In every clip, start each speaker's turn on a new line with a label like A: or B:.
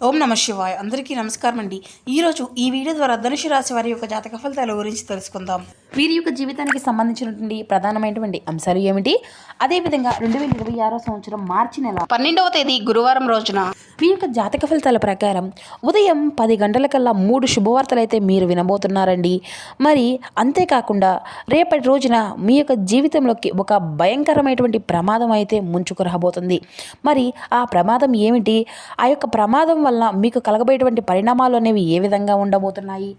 A: ఓం నమ శివాయ. అందరికీ నమస్కారం అండి. ఈరోజు ఈ వీడియో ద్వారా ధనుసు రాశి వారి యొక్క జాతక ఫలితాల గురించి తెలుసుకుందాం. వీరి యొక్క జీవితానికి సంబంధించినటువంటి ప్రధానమైనటువంటి అంశాలు ఏమిటి, అదేవిధంగా 2026 సంవత్సరం మార్చి నెల 12వ తేదీ గురువారం రోజున వీరి యొక్క జాతక ఫలితాల ప్రకారం ఉదయం 10 గంటలకల్లా 3 శుభవార్తలు అయితే మీరు వినబోతున్నారండి. మరి అంతేకాకుండా రేపటి రోజున మీ యొక్క జీవితంలోకి ఒక భయంకరమైనటువంటి ప్రమాదం అయితే ముంచుకు రాబోతుంది. మరి ఆ ప్రమాదం ఏమిటి, ఆ యొక్క ప్రమాదం వల్ల మీకు కలగబోయేటువంటి పరిణామాలు అనేవి ఏ విధంగా ఉండబోతున్నాయి,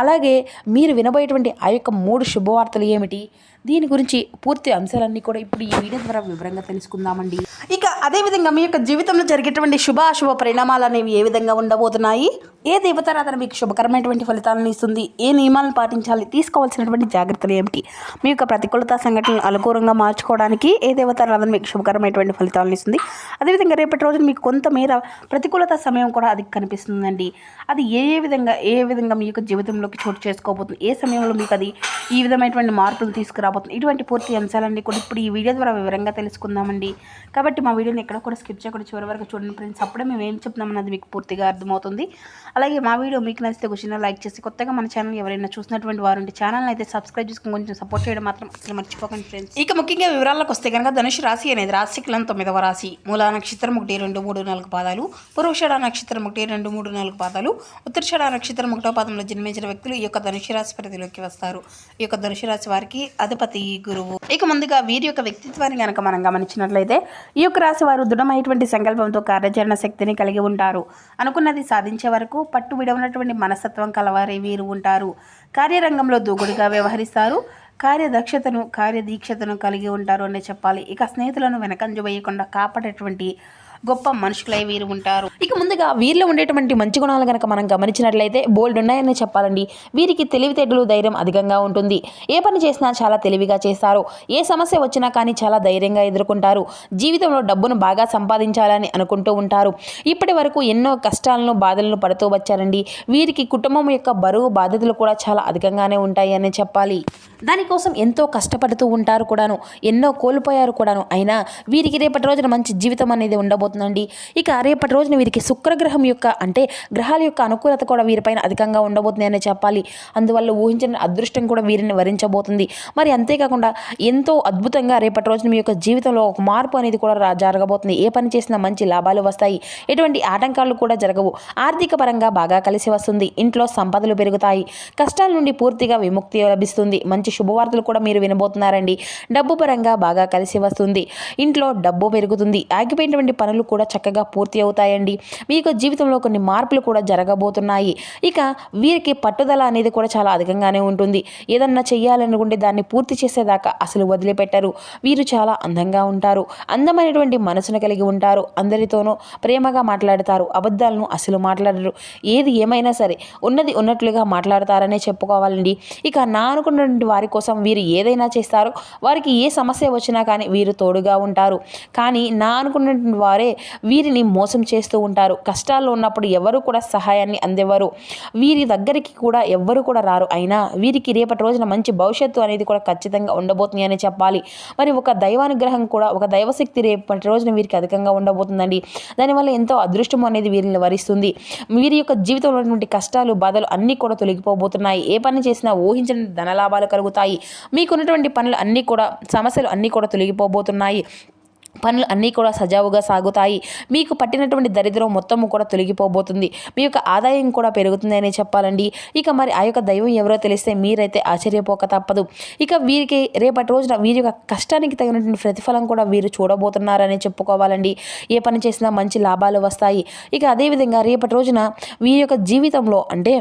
A: అలాగే మీరు వినబోయేటువంటి ఆ యొక్క 3 శుభవార్తలు ఏమిటి, దీని గురించి పూర్తి అంశాలన్నీ కూడా ఇప్పుడు ఈ వీడియో ద్వారా వివరంగా తెలుసుకుందామండి. ఇక అదేవిధంగా మీ యొక్క జీవితంలో జరిగేటువంటి శుభ పరిణామాలు అనేవి ఏ విధంగా ఉండబోతున్నాయి, ఏ దేవతారాధన మీకు శుభకరమైనటువంటి ఫలితాలను ఇస్తుంది, ఏ నియమాలను పాటించాలి, తీసుకోవాల్సినటువంటి జాగ్రత్తలు ఏమిటి, మీ యొక్క ప్రతికూలత సంఘటనలు అనుకూలంగా మార్చుకోవడానికి ఏ దేవతారాధన మీకు శుభకరమైనటువంటి ఫలితాలను ఇస్తుంది, అదేవిధంగా రేపటి రోజున మీకు కొంతమేర ప్రతికూలత సమయం కూడా అది కనిపిస్తుందండి. అది ఏ విధంగా మీ యొక్క జీవితంలోకి చోటు చేసుకోబోతుంది, ఏ సమయంలో మీకు అది ఈ విధమైనటువంటి మార్పులు తీసుకురాబోతుంది, ఇటువంటి పూర్తి అంశాలన్నీ కూడా ఇప్పుడు ఈ వీడియో ద్వారా వివరంగా తెలుసుకుందామండి. కాబట్టి మా వీడియోని ఎక్కడ కూడా స్కిప్ చేయకుండా చివరి వరకు చూడండి ఫ్రెండ్స్. అప్పుడే మేము ఏం చెప్తున్నామన్నది మీకు పూర్తిగా అర్థమవుతుంది. అలాగే మా వీడియో మీకు నచ్చితే కూర్చున్న లైక్ చేసి, కొత్తగా మన ఛానల్ ఎవరైనా చూసినటువంటి వారు ఉంటే ఛానల్ అయితే సబ్స్క్రైబ్ చేసుకుని కొంచెం సపోర్ట్ చేయడం మాత్రం అసలు మర్చిపోకండి ఫ్రెండ్స్. ఇక ముఖ్యంగా వివరాలకు వస్తే కనుక ధనుసు రాశి అనేది రాశికులం 9వ రాశి. మూలా నక్షత్రం 1, 2, 3, 4 పాదాలు, పూర్వషాఢ నక్షత్రం 1, 2, 3, 4 పాదాలు, ఉత్తరాషాఢ నక్షత్రం 1వ పాదంలో జన్మించిన వ్యక్తులు ఈ యొక్క ధనుసు రాశి పరిధిలోకి వస్తారు. ఈ యొక్క ధనుసు రాశి వారికి అధిపతి గురువు. ఇక ముందుగా వీరి యొక్క వ్యక్తిత్వాన్ని కనుక మనం గమనించినట్లయితే ఈ యొక్క రాశి వారు దృఢమైనటువంటి సంకల్పంతో కార్యాచరణ శక్తిని కలిగి ఉంటారు. అనుకున్నది సాధించే వరకు పట్టు విడవనటువంటి మనస్తత్వం కలవారే వీరు ఉంటారు. కార్యరంగంలో దూకుడుగా వ్యవహరిస్తారు. కార్యదీక్షతను కలిగి ఉంటారు అనే చెప్పాలి. ఇక స్నేహితులను వెనకంజ వేయకుండా కాపాడేటువంటి గొప్ప మనుషులై వీరు ఉంటారు. ఇక ముందుగా వీరిలో ఉండేటువంటి మంచి గుణాలు కనుక మనం గమనించినట్లయితే బోల్డ్ ఉన్నాయని చెప్పాలండి. వీరికి తెలివితేటలు, ధైర్యం అధికంగా ఉంటుంది. ఏ పని చేసినా చాలా తెలివిగా చేస్తారు. ఏ సమస్య వచ్చినా కానీ చాలా ధైర్యంగా ఎదుర్కొంటారు. జీవితంలో డబ్బును బాగా సంపాదించాలని అనుకుంటూ ఉంటారు. ఇప్పటి వరకు ఎన్నో కష్టాలను, బాధలను పడుతూ వచ్చారండి. వీరికి కుటుంబం యొక్క బరువు, బాధ్యతలు కూడా చాలా అధికంగానే ఉంటాయి అని చెప్పాలి. దానికోసం ఎంతో కష్టపడుతూ ఉంటారు కూడాను, ఎన్నో కోల్పోయారు కూడాను. అయినా వీరికి రేపటి రోజున మంచి జీవితం అనేది ఉండబోతుందండి. ఇక రేపటి రోజున వీరికి శుక్రగ్రహం యొక్క అంటే గ్రహాల యొక్క అనుకూలత కూడా వీరిపైన అధికంగా ఉండబోతుంది అని చెప్పాలి. అందువల్ల ఊహించిన అదృష్టం కూడా వీరిని వరించబోతుంది. మరి అంతేకాకుండా ఎంతో అద్భుతంగా రేపటి రోజున మీ యొక్క జీవితంలో ఒక మార్పు అనేది కూడా జరగబోతుంది. ఏ పని చేసినా మంచి లాభాలు వస్తాయి. ఎటువంటి ఆటంకాలు కూడా జరగవు. ఆర్థిక పరంగా బాగా కలిసి వస్తుంది. ఇంట్లో సంపదలు పెరుగుతాయి. కష్టాల నుండి పూర్తిగా విముక్తి లభిస్తుంది. మంచి శుభవార్తలు కూడా మీరు వినబోతున్నారండి. డబ్బు పరంగా బాగా కలిసి వస్తుంది. ఇంట్లో డబ్బు పెరుగుతుంది. ఆగిపోయినటువంటి పనులు కూడా చక్కగా పూర్తి అవుతాయండి. మీ యొక్క జీవితంలో కొన్ని మార్పులు కూడా జరగబోతున్నాయి. ఇక వీరికి పట్టుదల అనేది కూడా చాలా అధికంగానే ఉంటుంది. ఏదన్నా చెయ్యాలనుకుంటే దాన్ని పూర్తి చేసేదాకా అసలు వదిలిపెట్టరు. వీరు చాలా అందంగా ఉంటారు. అందమైనటువంటి మనసును కలిగి ఉంటారు. అందరితోనూ ప్రేమగా మాట్లాడతారు. అబద్ధాలను అసలు మాట్లాడరు. ఏది ఏమైనా సరే ఉన్నది ఉన్నట్లుగా మాట్లాడతారనే చెప్పుకోవాలండి. ఇక నా అనుకున్నటువంటి వారి కోసం వీరు ఏదైనా చేస్తారు. వారికి ఏ సమస్య వచ్చినా కానీ వీరు తోడుగా ఉంటారు. కానీ నా అనుకున్నటువంటి వారే వీరిని మోసం చేస్తూ ఉంటారు. కష్టాల్లో ఉన్నప్పుడు ఎవరు కూడా సహాయాన్ని అందేవారు. వీరి దగ్గరికి కూడా ఎవ్వరు కూడా రారు. అయినా వీరికి రేపటి రోజున మంచి భవిష్యత్తు అనేది కూడా ఖచ్చితంగా ఉండబోతుంది అని చెప్పాలి. మరి ఒక దైవానుగ్రహం కూడా, ఒక దైవశక్తి రేపటి రోజున వీరికి అధికంగా ఉండబోతుందండి. దానివల్ల ఎంతో అదృష్టం అనేది వీరిని వరిస్తుంది. వీరి యొక్క జీవితంలో ఉన్నటువంటి కష్టాలు, బాధలు అన్నీ కూడా తొలగిపోబోతున్నాయి. ఏ పని చేసినా ఊహించిన ధనలాభాలు కలుగుతాయి. మీకున్నటువంటి పనులు అన్నీ కూడా, సమస్యలు అన్నీ కూడా తొలగిపోబోతున్నాయి. పనులు అన్నీ కూడా సజావుగా సాగుతాయి. మీకు పట్టినటువంటి దరిద్రం మొత్తము కూడా తొలగిపోబోతుంది. మీ యొక్క ఆదాయం కూడా పెరుగుతుంది అని చెప్పాలండి. ఇక మరి ఆ యొక్క దైవం ఎవరో తెలిస్తే మీరైతే ఆశ్చర్యపోక తప్పదు. ఇక వీరికి రేపటి రోజున వీరి యొక్క కష్టానికి తగినటువంటి ప్రతిఫలం కూడా వీరు చూడబోతున్నారని చెప్పుకోవాలండి. ఏ పని చేసినా మంచి లాభాలు వస్తాయి. ఇక అదేవిధంగా రేపటి రోజున వీరి యొక్క జీవితంలో అంటే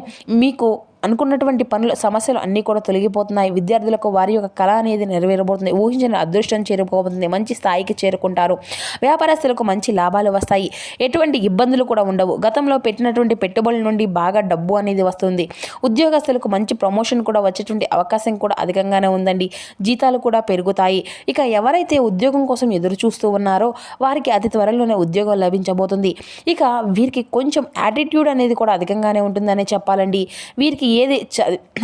A: మీకు అనుకున్నటువంటి పనులు, సమస్యలు అన్నీ కూడా తొలగిపోతున్నాయి. విద్యార్థులకు వారి యొక్క కళ అనేది నెరవేరబోతుంది. ఊహించిన అదృష్టం చేరుకోబోతుంది. మంచి స్థాయికి చేరుకుంటారు. వ్యాపారస్తులకు మంచి లాభాలు వస్తాయి. ఎటువంటి ఇబ్బందులు కూడా ఉండవు. గతంలో పెట్టినటువంటి పెట్టుబడుల నుండి బాగా డబ్బు అనేది వస్తుంది. ఉద్యోగస్తులకు మంచి ప్రమోషన్ కూడా వచ్చేటువంటి అవకాశం కూడా అధికంగానే ఉందండి. జీతాలు కూడా పెరుగుతాయి. ఇక ఎవరైతే ఉద్యోగం కోసం ఎదురు చూస్తూ ఉన్నారో వారికి అతి త్వరలోనే ఉద్యోగం లభించబోతుంది. ఇక వీరికి కొంచెం యాటిట్యూడ్ అనేది కూడా అధికంగానే ఉంటుందనే చెప్పాలండి. వీరికి ఏది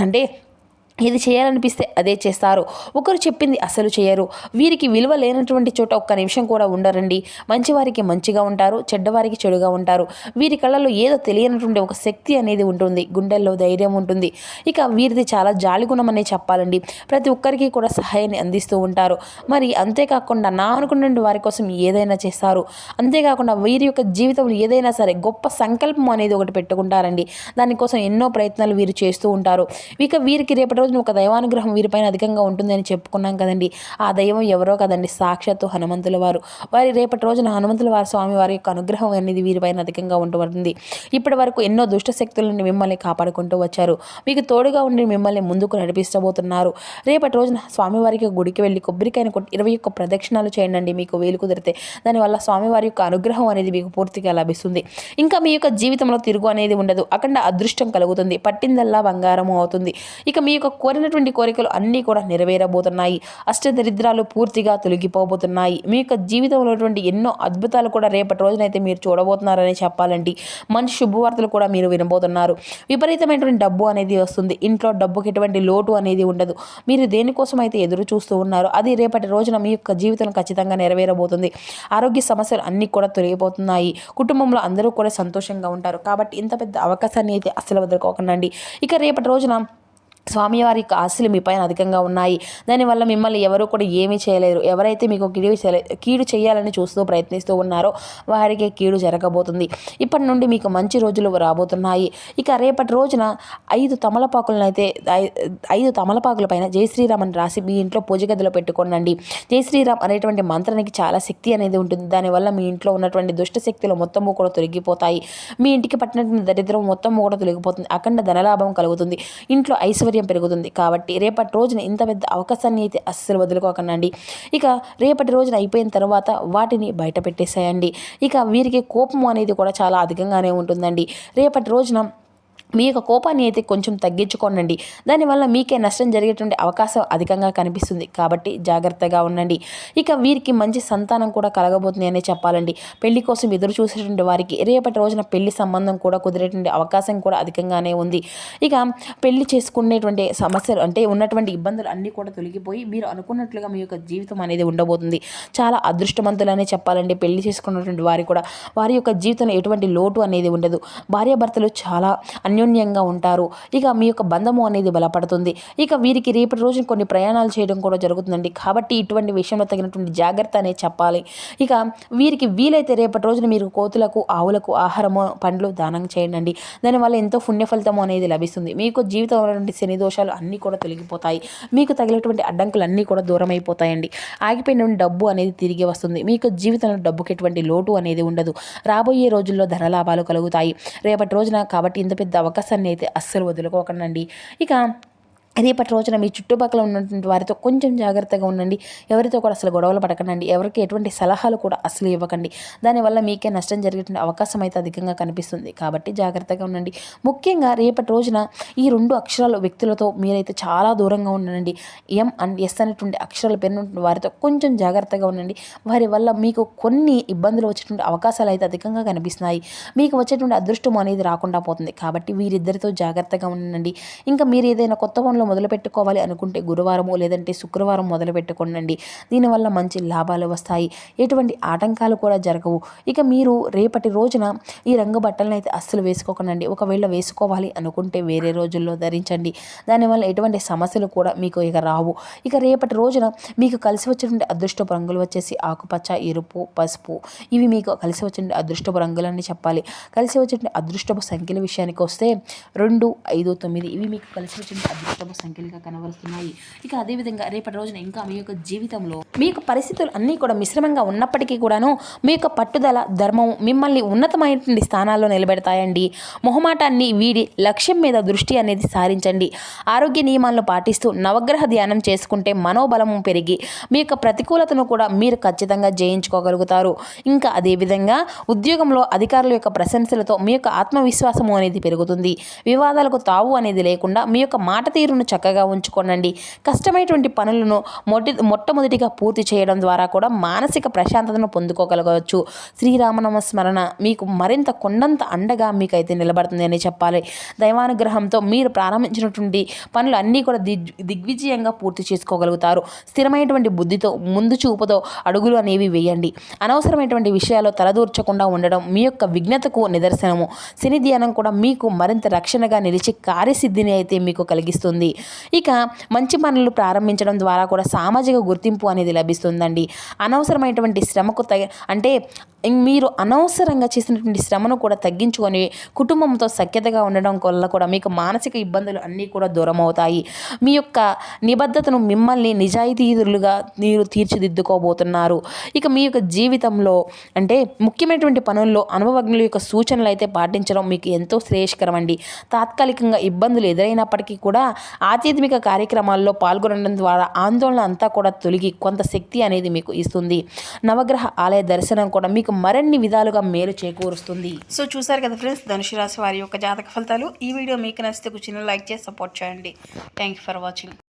A: అంటే ఏది చేయాలనిపిస్తే అదే చేస్తారు. ఒకరు చెప్పింది అసలు చేయరు. వీరికి విలువ లేనటువంటి చోట ఒక్క నిమిషం కూడా ఉండరండి. మంచివారికి మంచిగా ఉంటారు, చెడ్డవారికి చెడుగా ఉంటారు. వీరి కళ్ళలో ఏదో తెలియనటువంటి ఒక శక్తి అనేది ఉంటుంది, గుండెల్లో ధైర్యం ఉంటుంది. ఇక వీరిది చాలా జాలిగుణం అనే చెప్పాలండి. ప్రతి ఒక్కరికి కూడా సహాయాన్ని అందిస్తూ ఉంటారు. మరి అంతేకాకుండా నా అనుకున్న వారి కోసం ఏదైనా చేస్తారు. అంతేకాకుండా వీరి యొక్క జీవితంలో ఏదైనా సరే గొప్ప సంకల్పం అనేది ఒకటి పెట్టుకుంటారండి. దానికోసం ఎన్నో ప్రయత్నాలు వీరు చేస్తూ ఉంటారు. ఇక వీరికి రేపటి రోజున ఒక దైవానుగ్రహం వీరిపైన అధికంగా ఉంటుందని చెప్పుకున్నాం కదండి. ఆ దైవం ఎవరో కదండి, సాక్షాత్తు హనుమంతుల వారు. వారి రేపటి రోజున హనుమంతుల వారి స్వామి వారి యొక్క అనుగ్రహం అనేది వీరిపైన అధికంగా ఉంటుంది. ఇప్పటి వరకు ఎన్నో దుష్ట శక్తుల నుండి మిమ్మల్ని కాపాడుకుంటూ వచ్చారు. మీకు తోడుగా ఉండి మిమ్మల్ని ముందుకు నడిపిస్తబోతున్నారు. రేపటి రోజున స్వామివారికి గుడికి వెళ్ళి కొబ్బరికాయను కొట్టి 21 ప్రదక్షిణాలు చేయండి. మీకు వీలు కుదిరితే దానివల్ల స్వామివారి యొక్క అనుగ్రహం అనేది మీకు పూర్తిగా లభిస్తుంది. ఇంకా మీ యొక్క జీవితంలో తిరుగు అనేది ఉండదు. అఖండ అదృష్టం కలుగుతుంది. పట్టిందల్లా బంగారము అవుతుంది. ఇక మీ యొక్క కోరినటువంటి కోరికలు అన్నీ కూడా నెరవేరబోతున్నాయి. అష్టదరిద్రాలు పూర్తిగా తొలగిపోబోతున్నాయి. మీ యొక్క జీవితంలో ఎన్నో అద్భుతాలు కూడా రేపటి రోజునైతే మీరు చూడబోతున్నారని చెప్పాలండి. మంచి శుభవార్తలు కూడా మీరు వినబోతున్నారు. విపరీతమైనటువంటి డబ్బు అనేది వస్తుంది. ఇంట్లో డబ్బుకి ఎటువంటి లోటు అనేది ఉండదు. మీరు దేనికోసం అయితే ఎదురు చూస్తూ ఉన్నారో అది రేపటి రోజున మీ యొక్క జీవితం ఖచ్చితంగా నెరవేరబోతుంది. ఆరోగ్య సమస్యలు అన్నీ కూడా తొలగిపోతున్నాయి. కుటుంబంలో అందరూ కూడా సంతోషంగా ఉంటారు. కాబట్టి ఇంత పెద్ద అవకాశాన్ని అయితే అస్సలు వదులుకోకండి. ఇక రేపటి రోజున స్వామివారి యొక్క ఆశలు మీ పైన అధికంగా ఉన్నాయి. దానివల్ల మిమ్మల్ని ఎవరు కూడా ఏమీ చేయలేరు. ఎవరైతే మీకు కీడు చేయాలని చూస్తూ ప్రయత్నిస్తూ ఉన్నారో వారికి కీడు జరగబోతుంది. ఇప్పటి నుండి మీకు మంచి రోజులు రాబోతున్నాయి. ఇక రేపటి రోజున 5 తమలపాకులను అయితే 5 తమలపాకుల పైన జై శ్రీరామ్ అని రాసి మీ ఇంట్లో పూజ గదిలో పెట్టుకోండి. జై శ్రీరామ్ అనేటువంటి మంత్రానికి చాలా శక్తి అనేది ఉంటుంది. దానివల్ల మీ ఇంట్లో ఉన్నటువంటి దుష్ట శక్తులు మొత్తము కూడా తొలగిపోతాయి. మీ ఇంటికి పట్టినటువంటి దరిద్రం మొత్తము కూడా తొలగిపోతుంది. అఖండ ధనలాభం కలుగుతుంది. ఇంట్లో ఐశ్వర్యం పెరుగుతుంది. కాబట్టి రేపటి రోజున ఇంత పెద్ద అవకాశాన్ని అయితే అస్సలు వదులుకోకండి. ఇక రేపటి రోజున అయిపోయిన తర్వాత వాటిని బయట పెట్టేసేయండి. ఇక వీరికి కోపం అనేది కూడా చాలా అధికంగానే ఉంటుందండి. రేపటి రోజున మీ యొక్క కోపాన్ని అయితే కొంచెం తగ్గించుకోనండి. దానివల్ల మీకే నష్టం జరిగేటువంటి అవకాశం అధికంగా కనిపిస్తుంది. కాబట్టి జాగ్రత్తగా ఉండండి. ఇక వీరికి మంచి సంతానం కూడా కలగబోతుంది అనే చెప్పాలండి. పెళ్లి కోసం ఎదురు చూసేటువంటి వారికి రేపటి రోజున పెళ్లి సంబంధం కూడా కుదిరేటువంటి అవకాశం కూడా అధికంగానే ఉంది. ఇక పెళ్లి చేసుకునేటువంటి సమస్యలు అంటే ఉన్నటువంటి ఇబ్బందులు అన్నీ కూడా తొలగిపోయి మీరు అనుకున్నట్లుగా మీ యొక్క జీవితం అనేది ఉండబోతుంది. చాలా అదృష్టవంతులనే చెప్పాలండి. పెళ్లి చేసుకున్నటువంటి వారి కూడా వారి యొక్క జీవితంలో ఎటువంటి లోటు అనేది ఉండదు. భార్యాభర్తలు చాలా అన్యోన్యంగా ఉంటారు. ఇక మీ యొక్క బంధము అనేది బలపడుతుంది. ఇక వీరికి రేపటి రోజున కొన్ని ప్రయాణాలు చేయడం కూడా జరుగుతుందండి. కాబట్టి ఇటువంటి విషయంలో తగినటువంటి జాగ్రత్త అనేది చెప్పాలి. ఇక వీరికి వీలైతే రేపటి రోజున మీరు కోతులకు ఆవులకు ఆహారము పండ్లు దానం చేయండి. దానివల్ల ఎంతో పుణ్య ఫలితము అనేది లభిస్తుంది. మీకు జీవితంలో శని దోషాలు అన్నీ కూడా తొలగిపోతాయి. మీకు తగిలేటువంటి అడ్డంకులు అన్నీ కూడా దూరం అయిపోతాయండి. ఆగిపోయిన డబ్బు అనేది తిరిగి వస్తుంది. మీకు జీవితంలో డబ్బుకి ఎటువంటి లోటు అనేది ఉండదు. రాబోయే రోజుల్లో ధనలాభాలు కలుగుతాయి రేపటి రోజున. కాబట్టి ఇంత పెద్ద అవకాశాన్ని అయితే అస్సలు వదులుకోకండి. ఇక రేపటి రోజున మీ చుట్టుపక్కల ఉన్నటువంటి వారితో కొంచెం జాగ్రత్తగా ఉండండి. ఎవరితో కూడా అసలు గొడవలు పడకండి. ఎవరికి ఎటువంటి సలహాలు కూడా అసలు ఇవ్వకండి. దానివల్ల మీకే నష్టం జరిగేటువంటి అవకాశం అయితే అధికంగా కనిపిస్తుంది. కాబట్టి జాగ్రత్తగా ఉండండి. ముఖ్యంగా రేపటి రోజున ఈ 2 అక్షరాల వ్యక్తులతో మీరైతే చాలా దూరంగా ఉండండి. ఎం అండ్ ఎస్ అనేటువంటి అక్షరాలు పేరున్నటువంటి వారితో కొంచెం జాగ్రత్తగా ఉండండి. వారి వల్ల మీకు కొన్ని ఇబ్బందులు వచ్చేటువంటి అవకాశాలు అయితే అధికంగా కనిపిస్తున్నాయి. మీకు వచ్చేటువంటి అదృష్టం అనేది రాకుండా పోతుంది. కాబట్టి వీరిద్దరితో జాగ్రత్తగా ఉండండి. ఇంకా మీరు ఏదైనా కొత్త పనులు మొదలు పెట్టుకోవాలి అనుకుంటే గురువారము లేదంటే శుక్రవారం మొదలు పెట్టుకోండి. దీనివల్ల మంచి లాభాలు వస్తాయి. ఎటువంటి ఆటంకాలు కూడా జరగవు. ఇక మీరు రేపటి రోజున ఈ రంగు బట్టలను అయితే అస్సలు వేసుకోకండి. ఒకవేళ వేసుకోవాలి అనుకుంటే వేరే రోజుల్లో ధరించండి. దానివల్ల ఎటువంటి సమస్యలు కూడా మీకు ఇక రావు. ఇక రేపటి రోజున మీకు కలిసి వచ్చేటువంటి అదృష్టపు రంగులు వచ్చేసి ఆకుపచ్చ, ఎరుపు, పసుపు. ఇవి మీకు కలిసి వచ్చే అదృష్టపు రంగులని చెప్పాలి. కలిసి వచ్చే అదృష్టపు సంఖ్యల విషయానికి వస్తే 2, 5, 9 ఇవి మీకు కలిసి వచ్చే అదృష్టపు సంఖ్యలుగా కనబరుస్తున్నాయి. ఇక అదేవిధంగా రేపటి రోజున ఇంకా మీ యొక్క జీవితంలో మీ యొక్క పరిస్థితులు అన్నీ కూడా మిశ్రమంగా ఉన్నప్పటికీ కూడాను మీ యొక్క పట్టుదల, ధర్మం మిమ్మల్ని ఉన్నతమైనటువంటి స్థానాల్లో నిలబెడతాయండి. మొహమాటాన్ని వీడి లక్ష్యం మీద దృష్టి అనేది సారించండి. ఆరోగ్య నియమాలను పాటిస్తూ నవగ్రహ ధ్యానం చేసుకుంటే మనోబలము పెరిగి మీ యొక్క ప్రతికూలతను కూడా మీరు ఖచ్చితంగా జయించుకోగలుగుతారు. ఇంకా అదేవిధంగా ఉద్యోగంలో అధికారుల యొక్క ప్రశంసలతో మీ యొక్క ఆత్మవిశ్వాసము అనేది పెరుగుతుంది. వివాదాలకు తావు అనేది లేకుండా మీ యొక్క మాట తీరును ఆరోగ్యమును చక్కగా ఉంచుకోనండి. కష్టమైనటువంటి పనులను మొట్టమొదటిగా పూర్తి చేయడం ద్వారా కూడా మానసిక ప్రశాంతతను పొందుకోగలగవచ్చు. శ్రీరామనామ స్మరణ మీకు మరింత కొండంత అండగా మీకైతే నిలబడుతుంది అని చెప్పాలి. దైవానుగ్రహంతో మీరు ప్రారంభించినటువంటి పనులు అన్నీ కూడా దిగ్విజయంగా పూర్తి చేసుకోగలుగుతారు. స్థిరమైనటువంటి బుద్ధితో ముందు చూపుతో అడుగులు అనేవి వేయండి. అనవసరమైనటువంటి విషయాల్లో తలదూర్చకుండా ఉండడం మీ యొక్క విఘ్నతకు నిదర్శనము. శని ధ్యానం కూడా మీకు మరింత రక్షణగా నిలిచి కార్యసిద్ధిని అయితే మీకు కలిగిస్తుంది. ఇక మంచి పనులు ప్రారంభించడం ద్వారా కూడా సామాజిక గుర్తింపు అనేది లభిస్తుందండి. అనవసరమైనటువంటి శ్రమకు అంటే మీరు అనవసరంగా చేసినటువంటి శ్రమను కూడా తగ్గించుకొని కుటుంబంతో సఖ్యతగా ఉండడం వల్ల కూడా మీకు మానసిక ఇబ్బందులు అన్నీ కూడా దూరం అవుతాయి. మీ యొక్క నిబద్ధతను మిమ్మల్ని నిజాయితీరులుగా మీరు తీర్చిదిద్దుకోబోతున్నారు. ఇక మీ యొక్క జీవితంలో అంటే ముఖ్యమైనటువంటి పనుల్లో అనుభవజ్ఞుల యొక్క సూచనలు అయితే పాటించడం మీకు ఎంతో శ్రేయస్కరం అండి. తాత్కాలికంగా ఇబ్బందులు ఎదురైనప్పటికీ కూడా ఆధ్యాత్మిక కార్యక్రమాల్లో పాల్గొనడం ద్వారా ఆందోళన అంతా కూడా తొలగి కొంత శక్తి అనేది మీకు ఇస్తుంది. నవగ్రహ ఆలయ దర్శనం కూడా మీకు మరిన్ని విధాలుగా మేలు చేకూరుస్తుంది. సో చూసారు కదా ఫ్రెండ్స్, ధనుసు రాశి వారి యొక్క జాతక ఫలితాలు. ఈ వీడియో మీకు నచ్చితే చిన్న లైక్ చేసి సపోర్ట్ చేయండి. Thank you for watching.